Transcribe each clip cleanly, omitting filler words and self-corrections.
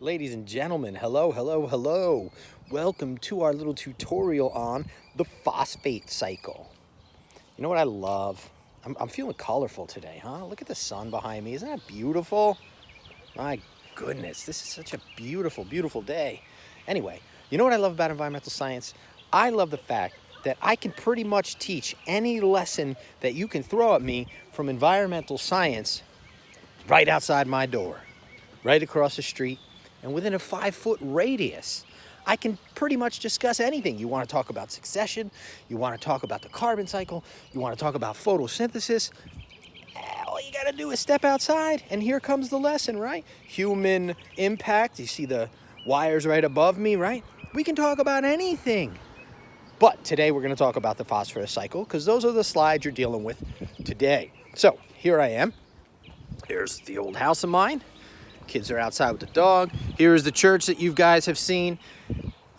Ladies and gentlemen, hello, hello, hello. Welcome to our little tutorial on the phosphate cycle. You know what I love? I'm feeling colorful today, huh? Look at the sun behind me. Isn't that beautiful? My goodness, this is such a beautiful, beautiful day. Anyway, you know what I love about environmental science? I love the fact that I can pretty much teach any lesson that you can throw at me from environmental science right outside my door, right across the street, and within a 5-foot radius. I can pretty much discuss anything. You want to talk about succession, you want to talk about the carbon cycle, you want to talk about photosynthesis. All you got to do is step outside, and here comes the lesson, right? Human impact. You see the wires right above me, right? We can talk about anything. But today we're going to talk about the phosphorus cycle because those are the slides you're dealing with today. So here I am. Here's the old house of mine. Kids are outside with the dog. Here is the church that you guys have seen.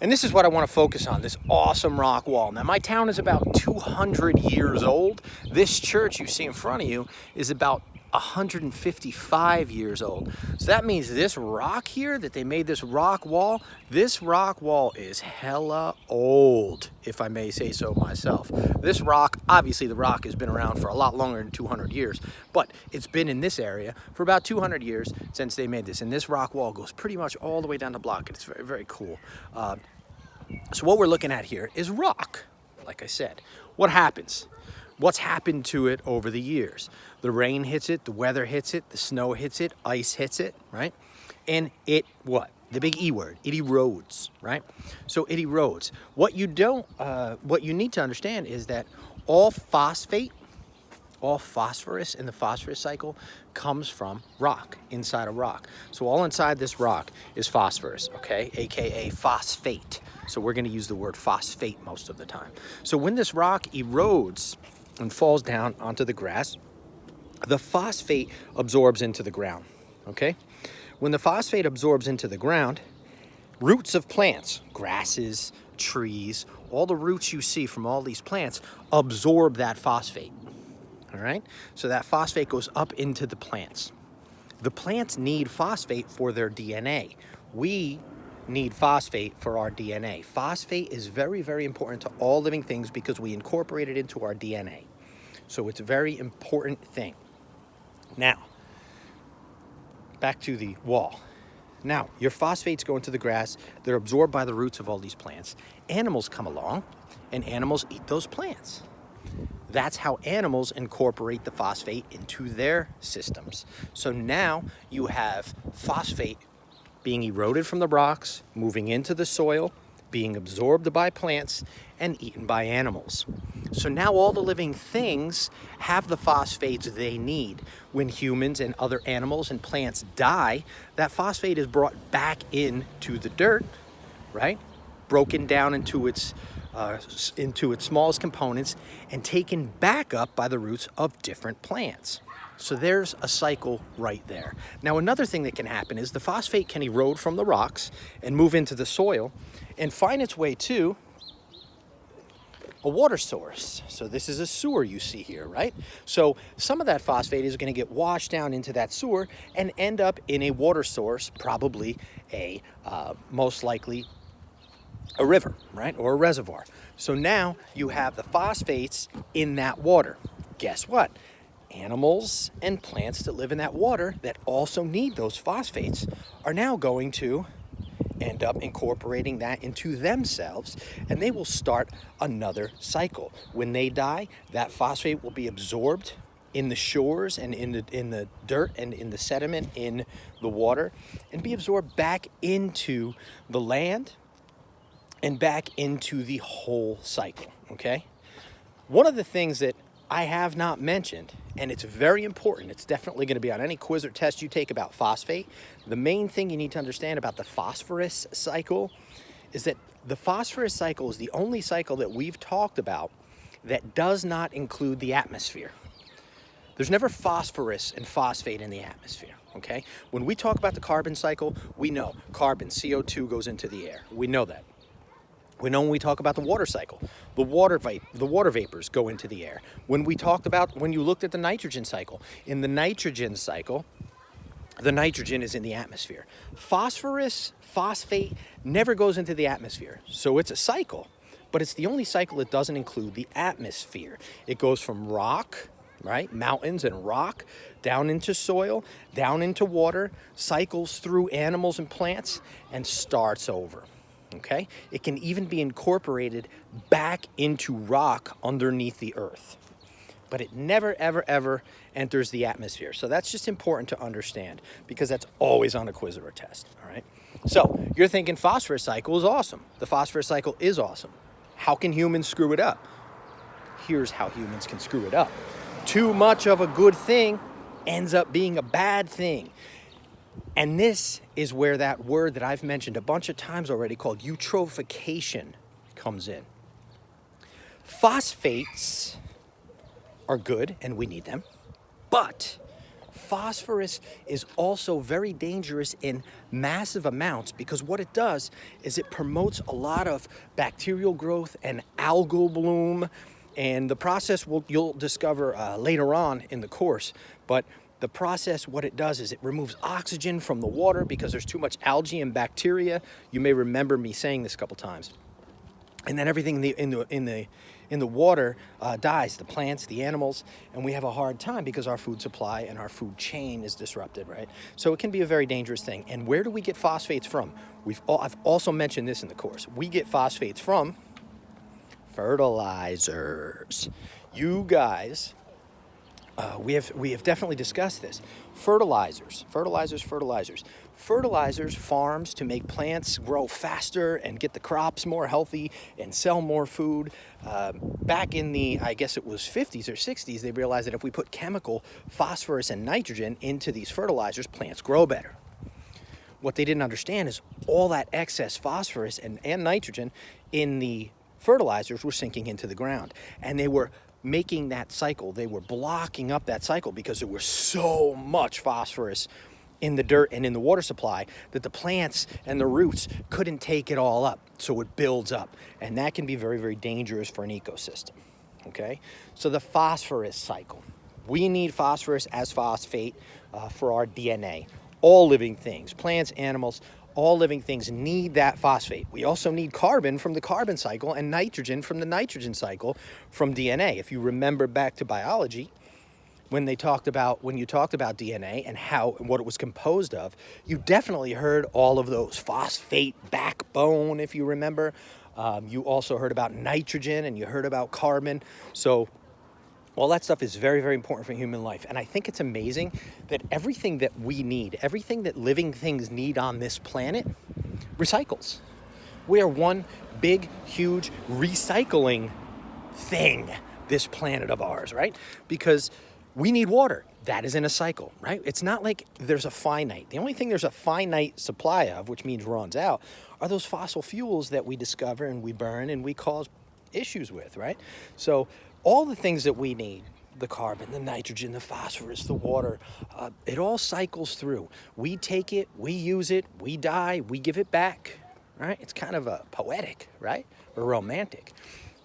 And this is what I want to focus on, this awesome rock wall. Now, my town is about 200 years old. This church you see in front of you is about 155 years old. So that means this rock here that they made, this rock wall is hella old, if I may say so myself. This rock, obviously the rock has been around for a lot longer than 200 years, but it's been in this area for about 200 years since they made this. And this rock wall goes pretty much all the way down the block. It's very, very cool. So what we're looking at here is rock, like I said. What happens? What's happened to it over the years? The rain hits it, the weather hits it, the snow hits it, ice hits it, right? And it, what? The big E word, it erodes, right? So it erodes. What you need to understand is that all phosphate, all phosphorus in the phosphorus cycle comes from rock, inside a rock. So all inside this rock is phosphorus, okay? AKA phosphate. So we're gonna use the word phosphate most of the time. So when this rock erodes and falls down onto the grass, the phosphate absorbs into the ground, okay? When the phosphate absorbs into the ground, roots of plants, grasses, trees, all the roots you see from all these plants absorb that phosphate, all right? So that phosphate goes up into the plants. The plants need phosphate for their DNA. We need phosphate for our DNA. Phosphate is very, very important to all living things because we incorporate it into our DNA. So it's a very important thing. Now, back to the wall. Now, your phosphates go into the grass. They're absorbed by the roots of all these plants. Animals come along, and animals eat those plants. That's how animals incorporate the phosphate into their systems. So now you have phosphate being eroded from the rocks, moving into the soil, being absorbed by plants, and eaten by animals. So now all the living things have the phosphates they need. When humans and other animals and plants die, that phosphate is brought back into the dirt, right? Broken down into its smallest components and taken back up by the roots of different plants. So there's a cycle right there. Now, another thing that can happen is the phosphate can erode from the rocks and move into the soil and find its way to a water source. So this is a sewer you see here, right? So some of that phosphate is going to get washed down into that sewer and end up in a water source, probably most likely a river, right? Or a reservoir. So now you have the phosphates in that water. Guess what? Animals and plants that live in that water that also need those phosphates are now going to end up incorporating that into themselves, and they will start another cycle. When they die, that phosphate will be absorbed in the shores and in the dirt and in the sediment in the water and be absorbed back into the land and back into the whole cycle, okay? One of the things that I have not mentioned, and it's very important, it's definitely going to be on any quiz or test you take about phosphate. The main thing you need to understand about the phosphorus cycle is that the phosphorus cycle is the only cycle that we've talked about that does not include the atmosphere. There's never phosphorus and phosphate in the atmosphere, okay? When we talk about the carbon cycle, we know carbon, CO2 goes into the air. We know that. We know when we talk about the water cycle, the water vapors go into the air. When you looked at the nitrogen cycle, in the nitrogen cycle, the nitrogen is in the atmosphere. Phosphate never goes into the atmosphere. So it's a cycle, but it's the only cycle that doesn't include the atmosphere. It goes from rock, right, mountains and rock, down into soil, down into water, cycles through animals and plants, and starts over. Okay? It can even be incorporated back into rock underneath the earth. But it never, ever, ever enters the atmosphere. So that's just important to understand, because that's always on a quiz or a test, all right? So you're thinking phosphorus cycle is awesome. The phosphorus cycle is awesome. How can humans screw it up? Here's how humans can screw it up. Too much of a good thing ends up being a bad thing. And this is where that word that I've mentioned a bunch of times already called eutrophication comes in. Phosphates are good and we need them, but phosphorus is also very dangerous in massive amounts, because what it does is it promotes a lot of bacterial growth and algal bloom, and the process you'll discover later on in the course. But the process, what it does is it removes oxygen from the water because there's too much algae and bacteria. You may remember me saying this a couple times. And then everything in the water dies, the plants, the animals, and we have a hard time because our food supply and our food chain is disrupted, right? So it can be a very dangerous thing. And where do we get phosphates from? I've also mentioned this in the course. We get phosphates from fertilizers. You guys, we have definitely discussed this. Fertilizers, farms to make plants grow faster and get the crops more healthy and sell more food. Back in the, I guess it was 50s or 60s, they realized that if we put chemical phosphorus and nitrogen into these fertilizers, plants grow better. What they didn't understand is all that excess phosphorus and nitrogen in the fertilizers were sinking into the ground, and they were making that cycle. They were blocking up that cycle because there was so much phosphorus in the dirt and in the water supply that the plants and the roots couldn't take it all up. So it builds up, and that can be very, very dangerous for an ecosystem. Okay, so the phosphorus cycle. We need phosphorus as phosphate for our DNA. All living things, plants, animals, all living things need that phosphate. We also need carbon from the carbon cycle and nitrogen from the nitrogen cycle from DNA. If you remember back to biology, when you talked about DNA and what it was composed of, you definitely heard all of those phosphate backbone, if you remember. You also heard about nitrogen and you heard about carbon. So all that stuff is very, very important for human life. And I think it's amazing that everything that we need, everything that living things need on this planet, recycles. We are one big, huge recycling thing, this planet of ours, right? Because we need water. That is in a cycle, right? It's not like there's a finite. The only thing there's a finite supply of, which means runs out, are those fossil fuels that we discover and we burn and we cause issues with, right? So all the things that we need, the carbon, the nitrogen, the phosphorus, the water, it all cycles through. We take it, we use it, we die, we give it back, right? It's kind of poetic, right? Or romantic.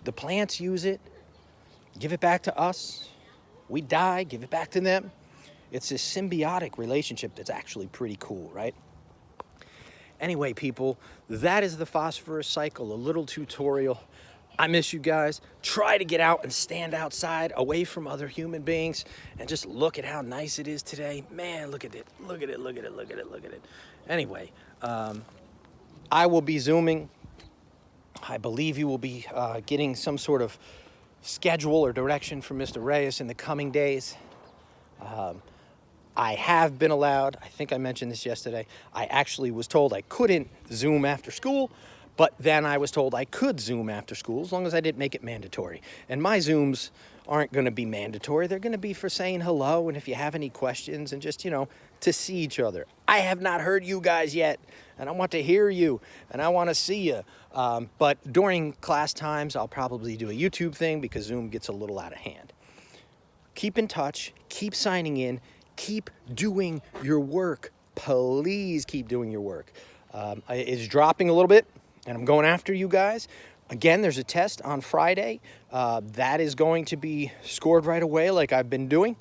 The plants use it, give it back to us. We die, give it back to them. It's this symbiotic relationship that's actually pretty cool, right? Anyway, people, that is the phosphorus cycle, a little tutorial. I miss you guys. Try to get out and stand outside away from other human beings and just look at how nice it is today. Man, look at it. Look at it, look at it, look at it, look at it. Anyway, I will be Zooming. I believe you will be getting some sort of schedule or direction from Mr. Reyes in the coming days. I have been allowed, I think I mentioned this yesterday, I actually was told I couldn't Zoom after school, but then I was told I could Zoom after school as long as I didn't make it mandatory. And my Zooms aren't going to be mandatory. They're going to be for saying hello and if you have any questions and just, to see each other. I have not heard you guys yet, and I want to hear you, and I want to see you. But during class times, I'll probably do a YouTube thing because Zoom gets a little out of hand. Keep in touch. Keep signing in. Keep doing your work. Please keep doing your work. It's dropping a little bit, and I'm going after you guys. Again, there's a test on Friday. That is going to be scored right away like I've been doing.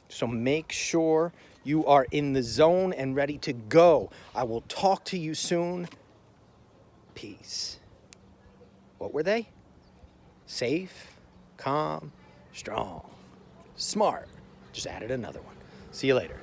So make sure You are in the zone and ready to go. I will talk to you soon. Peace. What were they? Safe, calm, strong, smart. Just added another one. See you later.